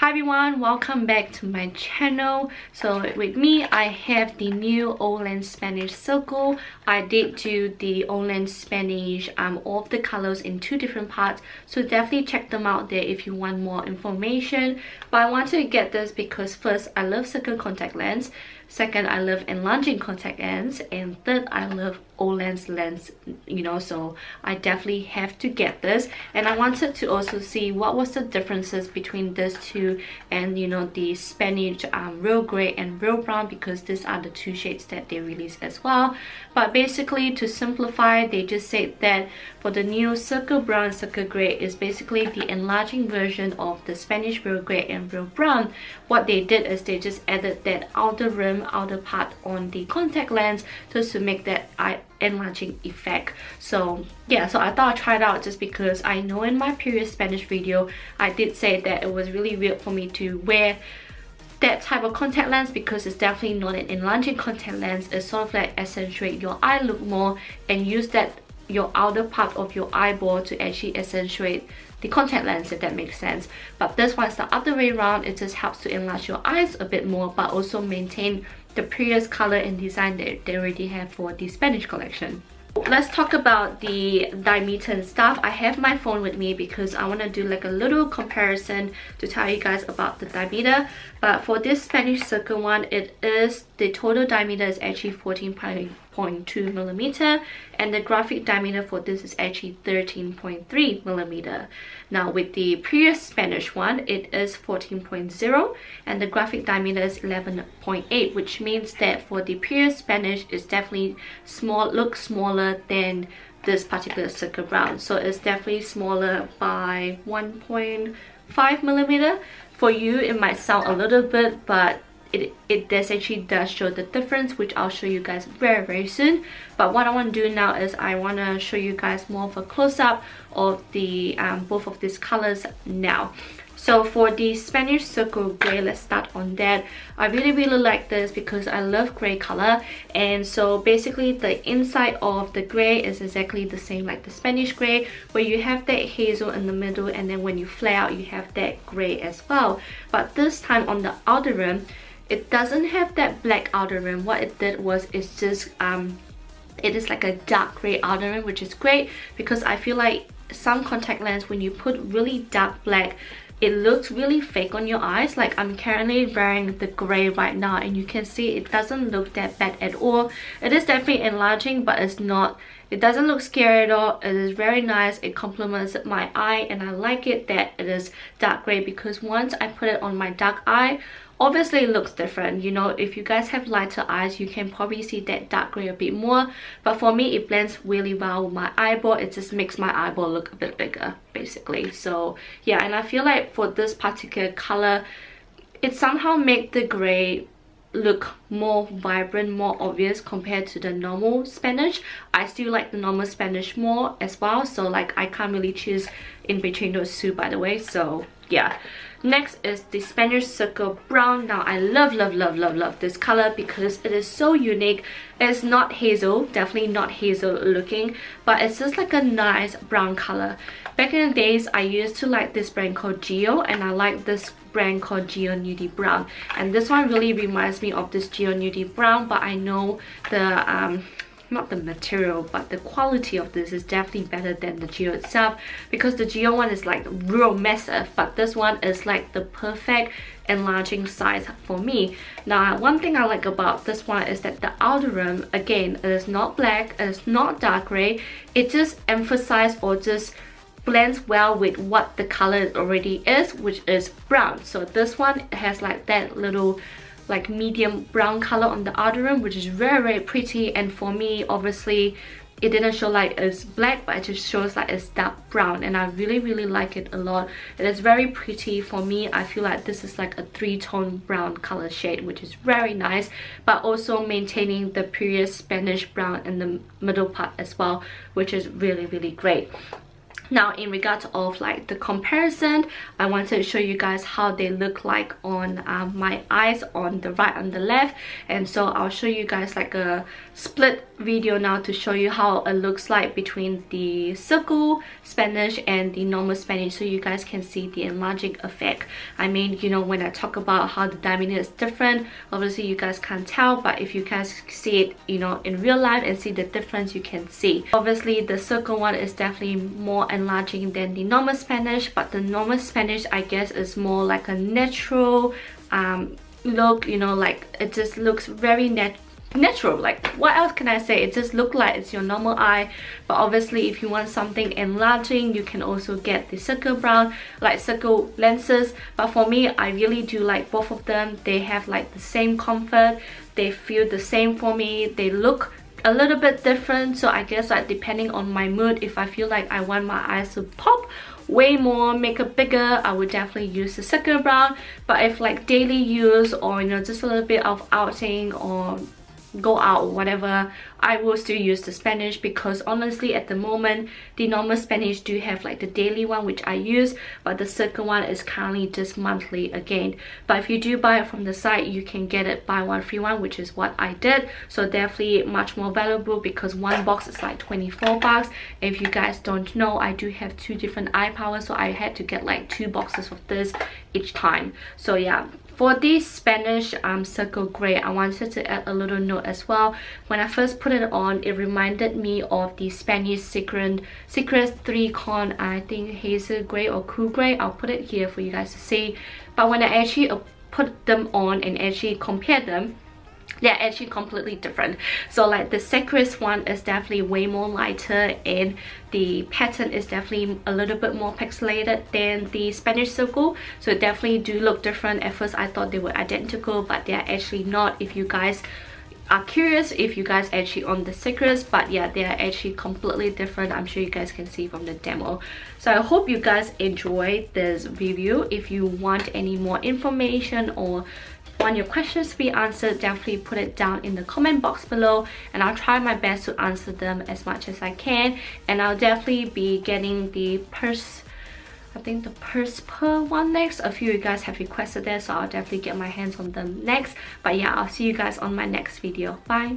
Hi everyone, welcome back to my channel. So with me, I have the new Olens Spanish circle. I did do the Olens Spanish all of the colors in 2 different parts, so definitely check them out there if you want more information. But I wanted to get this because first, I love circle contact lens. Second, I love enlarging contact lens, and third, I love Olens lens, so I definitely have to get this. And I wanted to also see what was the differences between these two and the Spanish real gray and real brown, because these are the 2 shades that they released as well. But basically, to simplify, they just said that for the new circle brown, circle gray is basically the enlarging version of the Spanish real gray and real brown. What they did is they just added that outer rim, outer part on the contact lens just to make that eye enlarging effect. So yeah, so I thought I'd try it out just because I know in my previous Spanish video I did say that it was really weird for me to wear that type of contact lens, because it's definitely not an enlarging contact lens. It's sort of like accentuate your eye look more and use that your outer part of your eyeball to actually accentuate the contact lens, if that makes sense. But this one's the other way around. It just helps to enlarge your eyes a bit more, but also maintain the previous color and design that they already have for the Spanish collection. Let's talk about the diameter and stuff. I have my phone with me because I want to do like a little comparison to tell you guys about the diameter. But for this Spanish circle one, the total diameter is actually 14.2 millimeter, and the graphic diameter for this is actually 13.3 millimeter. Now with the previous Spanish one, it is 14.0 and the graphic diameter is 11.8, which means that for the previous Spanish, it's definitely looks smaller than this particular circle brown. So it's definitely smaller by 1.5 millimeter. For you, it might sound a little bit, but it does show the difference, which I'll show you guys very soon. But what I want to do now is I want to show you guys more of a close-up of the both of these colors now. So for the Spanish circle gray, let's start on that. I really like this because I love gray color. And so basically the inside of the gray is exactly the same like the Spanish gray, where you have that hazel in the middle, and then when you flare out you have that gray as well. But this time on the outer rim, it doesn't have that black outer rim. What it did was it's just it is like a dark gray outer rim, which is great because I feel like some contact lens, when you put really dark black, it looks really fake on your eyes. Like I'm currently wearing the gray right now, and you can see it doesn't look that bad at all. It is definitely enlarging, but it doesn't look scary at all. It is very nice. It complements my eye, and I like it that it is dark gray, because once I put it on my dark eye, obviously it looks different. If you guys have lighter eyes, you can probably see that dark gray a bit more, but for me it blends really well with my eyeball. It just makes my eyeball look a bit bigger basically. So yeah, and I feel like for this particular color, it somehow makes the gray look more vibrant, more obvious compared to the normal Spanish. I still like the normal Spanish more as well, so like I can't really choose in between those 2, by the way. So yeah, next is the Spanish circle brown. Now I love this color because it is so unique. It's not hazel, definitely not hazel looking, but it's just like a nice brown color. Back in the days, I used to like this brand called Geo, and I like this brand called Geo Nudie Brown, and this one really reminds me of this Geo Nudie Brown, but I know the not the material, but the quality of this is definitely better than the Geo itself, because the Geo one is like real massive, but this one is like the perfect enlarging size for me. Now one thing I like about this one is that the outer rim, again, it is not black, it is not dark gray. It just emphasizes or just blends well with what the color already is, which is brown. So this one has like that little like medium brown color on the outer rim, which is very pretty. And for me, obviously it didn't show like it's black, but it just shows like it's dark brown, and I really like it a lot. It is very pretty. For me, I feel like this is like a 3-tone brown color shade, which is very nice, but also maintaining the previous Spanish brown in the middle part as well, which is really great. Now in regards of like the comparison, I wanted to show you guys how they look like on my eyes, on the right and the left. And so I'll show you guys like a split video now to show you how it looks like between the circle Spanish and the normal Spanish, so you guys can see the enlarging effect. I mean, you know, when I talk about how the diameter is different, obviously you guys can't tell, but if you guys see it, you know, in real life and see the difference, you can see. Obviously the circle one is definitely more enlarging than the normal Spanish, but the normal Spanish, I guess, is more like a natural look, you know, like it just looks very natural. Like, what else can I say? It just looks like it's your normal eye. But obviously if you want something enlarging, you can also get the circle brown, like circle lenses. But for me, I really do like both of them. They have like the same comfort, they feel the same for me, they look a little bit different. So I guess like depending on my mood, if I feel like I want my eyes to pop way more, make it bigger, I would definitely use the circle brown. But if like daily use, or you know, just a little bit of outing or go out or whatever, I will still use the Spanish, because honestly at the moment the normal Spanish do have like the daily one which I use, but the circle one is currently just monthly again. But if you do buy it from the site, you can get it buy one free one, which is what I did. So definitely much more valuable, because one box is like 24 bucks. If you guys don't know, I do have 2 different eye powers, so I had to get like 2 boxes of this each time. So yeah, for this Spanish circle grey, I wanted to add a little note as well. When I first put it on, it reminded me of the Spanish Secret 3-con, I think hazel grey or cool grey. I'll put it here for you guys to see. But when I actually put them on and actually compare them, they're actually completely different. So like the Secret one is definitely way more lighter, and the pattern is definitely a little bit more pixelated than the Spanish circle. So it definitely do look different. At first I thought they were identical, but they're actually not. If you guys are curious, if you guys actually on the Secrets, but yeah, they are actually completely different. I'm sure you guys can see from the demo. So I hope you guys enjoyed this review. If you want any more information or want your questions to be answered, definitely put it down in the comment box below, and I'll try my best to answer them as much as I can. And I'll definitely be getting the purse, I think the purse pearl one next. A few of you guys have requested that, so I'll definitely get my hands on them next. But yeah, I'll see you guys on my next video. Bye.